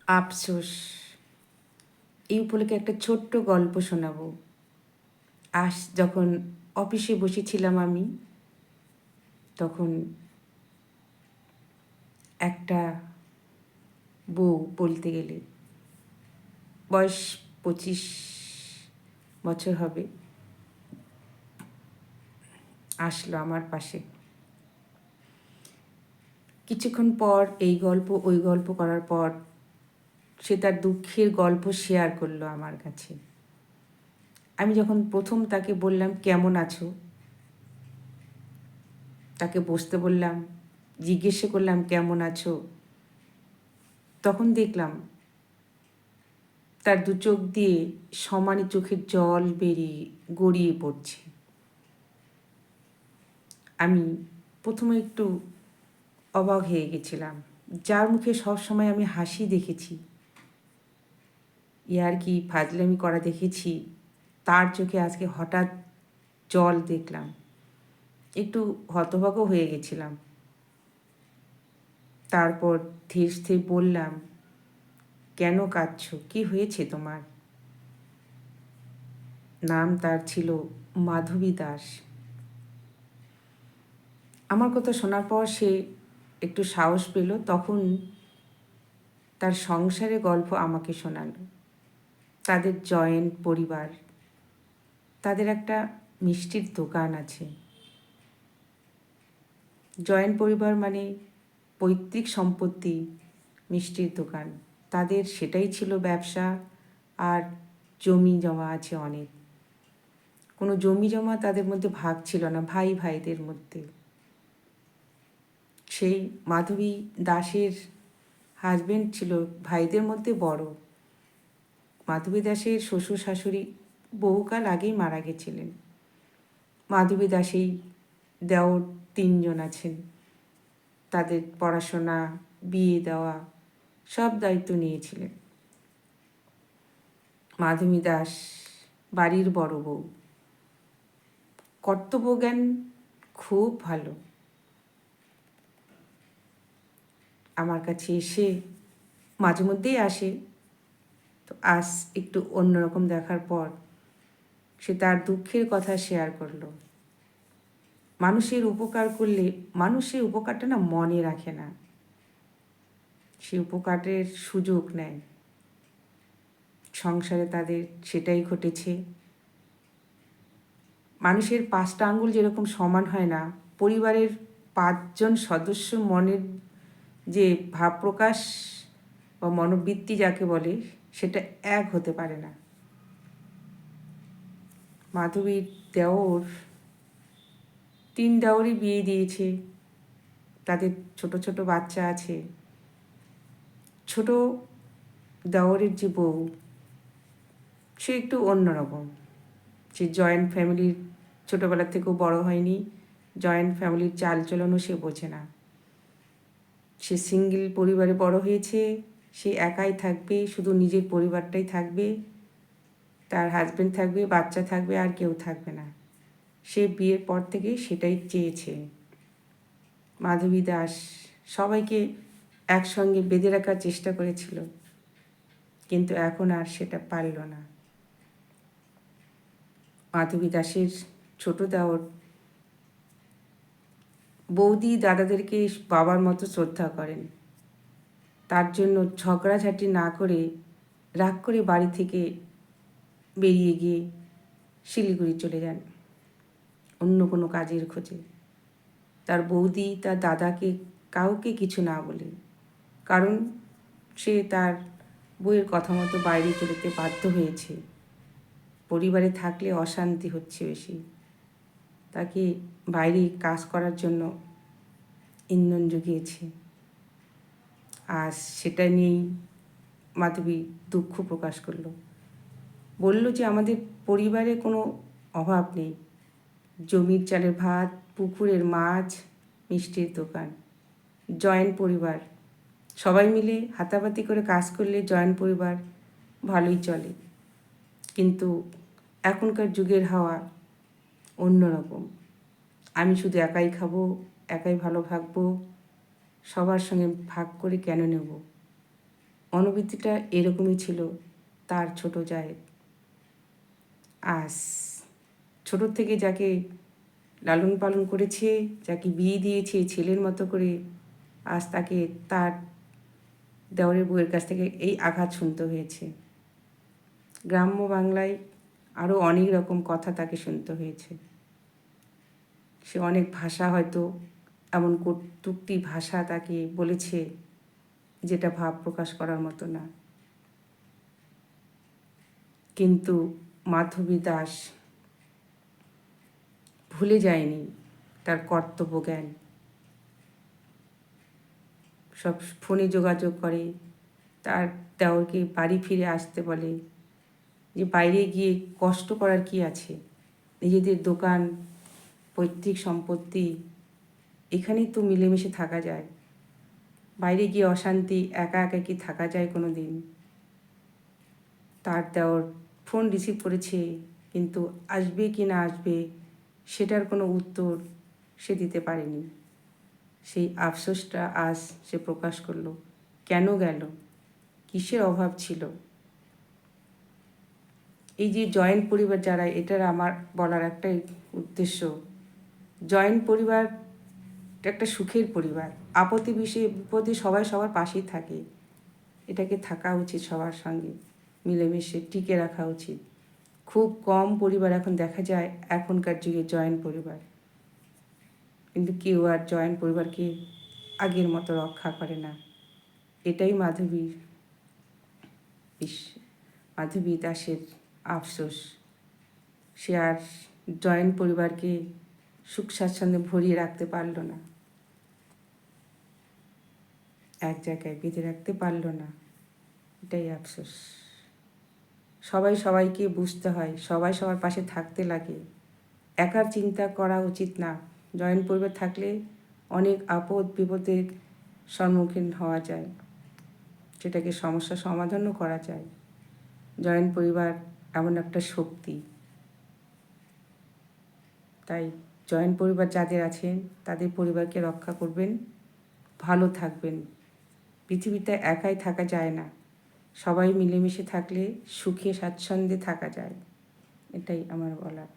আফসোস। এই উপলক্ষে একটা ছোট্ট গল্প শোনাবো। যখন অফিসে বসেছিলাম আমি, তখন একটা বউ, বলতে গেলে বয়স 25 বছর হবে, আসলো আমার পাশে। কিছুক্ষণ পর এই গল্প ওই গল্প করার পর সে তার দুঃখের গল্প শেয়ার করলো আমার কাছে। আমি যখন প্রথম তাকে বললাম কেমন আছো, তাকে বসতে বললাম, জিজ্ঞেস করলাম কেমন আছো, তখন দেখলাম তার দু চোখ দিয়ে সমানে চোখের জল গড়িয়ে পড়ছে। আমি প্রথমে একটু অবাক হয়ে গেছিলাম। যার মুখে সবসময় আমি হাসি দেখেছি, ইয়ার্কি ফাজলামি করা দেখেছি, তার চোখে আজকে হঠাৎ জল দেখলাম। একটু হতভম্ব হয়ে গেছিলাম। তারপর ধীর স্থির বললাম, কেন কাঁদছো, কী হয়েছে তোমার? নাম তার ছিল মাধবী দাস। আমার কথা শোনার পর সে একটু সাহস পেল, তখন তার সংসারের গল্প আমাকে শোনালো। তাদের জয়েন্ট পরিবার, তাদের একটা মিষ্টির দোকান আছে। জয়েন্ট পরিবার মানে পৈতৃক সম্পত্তি, মিষ্টির দোকান, তাদের সেটাই ছিল ব্যবসা। আর জমি জমা আছে অনেক। কোনো জমি জমা তাদের মধ্যে ভাগ ছিল না, ভাই ভাইদের মধ্যে। সেই মাধবী দাসের হাজবেন্ড ছিল ভাইদের মধ্যে বড়। মাধবী দাসের শ্বশুর শাশুড়ি বহুকাল আগেই মারা গেছিলেন। মাধবী দাসেই দেওর 3 জন আছেন। তাদের পড়াশোনা, বিয়ে দেওয়া সব দায়িত্ব নিয়েছিলেন। মাধবী দাস বাড়ির বড় বউ, কর্তব্যজ্ঞান খুব ভালো। আমার কাছে এসে মাঝে মধ্যেই আসে, তো আজ একটু অন্যরকম দেখার পর সে তার দুঃখের কথা শেয়ার করলো। মানুষের উপকার করলে মানুষের উপকারটা না মনে রাখে না, সে উপকারের সুযোগ নেয়। সংসারে তাদের সেটাই ঘটেছে। মানুষের 5টা আঙ্গুল যেরকম সমান হয় না, পরিবারের 5জন সদস্য মনের যে ভাব প্রকাশ বা মনোবৃত্তি যাকে বলে, সেটা এক হতে পারে না। মাধবীর দেওর 3 দেওরই বিয়ে দিয়েছে, তাদের ছোট ছোট বাচ্চা আছে। ছোট দেওরের যে বউ, সে একটু অন্যরকম। সে জয়েন্ট ফ্যামিলির ছোটোবেলা থেকেও বড় হয়নি, জয়েন্ট ফ্যামিলির চালচলনও সে বোঝে না। সে সিঙ্গেল পরিবারে বড় হয়েছে, সে একাই থাকবে, শুধু নিজের পরিবারটাই থাকবে, তার হাজব্যান্ড থাকবে, বাচ্চা থাকবে, আর কেউ থাকবে না। সে বিয়ের পর থেকে সেটাই চেয়েছে। মাধবী দাস সবাইকে একসঙ্গে বেঁধে রাখার চেষ্টা করেছিল, কিন্তু এখন আর সেটা পারল না। মাধবী দাসের ছোট দেওর বৌদি দাদাদেরকে বাবার মতো শ্রদ্ধা করেন। তার জন্য ঝগড়াঝাটি না করে রাগ করে বাড়ি থেকে বেরিয়ে গিয়ে শিলিগুড়ি চলে যান অন্য কোনো কাজের খোঁজে। তার বৌদি তার দাদাকে কাউকে কিছু না বলে, কারণ সে তার বউয়ের কথা মতো বাইরে চলে যেতে বাধ্য হয়েছে। পরিবারে থাকলে অশান্তি হচ্ছে বেশি, তাকে বাইরে কাজ করার জন্য ইন্ধন জুগিয়েছে। আর সেটা নিয়েই মাধবী দুঃখ প্রকাশ করলো। বলল যে আমাদের পরিবারে কোনো অভাব নেই, জমির চালের ভাত, পুকুরের মাছ, মিষ্টির দোকান, জয়েন্ট পরিবার, সবাই মিলে হাতাপাতি করে কাজ করলে জয়েন্ট পরিবার ভালোই চলে। কিন্তু এখনকার যুগের হাওয়া অন্যরকম। আমি শুধু একাই খাবো, একাই ভালো থাকবো, সবার সঙ্গে ভাগ করে কেন নেব? অনুভূতিটা এরকমই ছিল তার ছোট জায়ের। আজ ছোটোর থেকে যাকে লালন পালন করেছে, যাকে বিয়ে দিয়েছে ছেলের মতো করে, আজ তাকে তার দেওরের বউয়ের কাছ থেকে এই আঘাত শুনতে হয়েছে। গ্রাম্য বাংলায় আরও অনেক রকম কথা তাকে শুনতে হয়েছে। সে অনেক ভাষা হয়তো এমন কটূক্তি ভাষা তাকে বলেছে যেটা ভাব প্রকাশ করার মতো না। কিন্তু মাধবী দাস ভুলে যায়নি তার কর্তব্য জ্ঞান। সব ফোনে যোগাযোগ করে, তার দেওরকে বাড়ি ফিরে আসতে বলে যে বাইরে গিয়ে কষ্ট করার কি আছে, নিজেদের দোকান, পৈতৃক সম্পত্তি, এখানেই তো মিলেমিশে থাকা যায়। বাইরে গিয়ে অশান্তি, একা একা কি থাকা যায় কোনো দিন? তার দেওর ফোন রিসিভ করেছে, কিন্তু আসবে কি না আসবে সেটার কোনো উত্তর সে দিতে পারেনি। সেই আফসোসটা আজ সে প্রকাশ করলো। কেন গেল? কিসের অভাব ছিল? এই যে জয়েন্ট পরিবার যারা, এটার আমার বলার একটাই উদ্দেশ্য, জয়েন্ট পরিবার একটা সুখের পরিবার। আপত্তি বিপদে সবাই সবার পাশেই থাকে। এটাকে থাকা উচিত সবার সঙ্গে মিলেমিশে টিকে রাখা উচিত। খুব কম পরিবার এখন দেখা যায় এখনকার যুগে জয়েন্ট পরিবার, কিন্তু কেউ আর জয়েন্ট পরিবারকে আগের মতো রক্ষা করে না। এটাই মাধবী দাসের আফসোস। সে আর জয়েন্ট পরিবারকে সুখ স্বাচ্ছন্দ্যে ভরিয়ে রাখতে পারল না, এক জায়গায় বেঁধে রাখতে পারল না। এটাই আফসোস। সবাই সবাইকে বুঝতে হয়, সবাই সবার পাশে থাকতে লাগে। একার চিন্তা করা উচিত না। জয়েন্ট পরিবার থাকলে অনেক আপদ বিপদের সম্মুখীন হওয়া যায়, সেটাকে সমস্যা সমাধানও করা যায়। জয়েন্ট পরিবার এমন একটা শক্তি। তাই জয়েন্ট পরিবার যাদের আছেন তাদের পরিবারকে রক্ষা করবেন, ভালো থাকবেন। পৃথিবীতে একাই থাকা যায় না, সবাই মিলেমিশে থাকলে সুখে স্বাচ্ছন্দ্যে থাকা যায়। এটাই আমার বলার।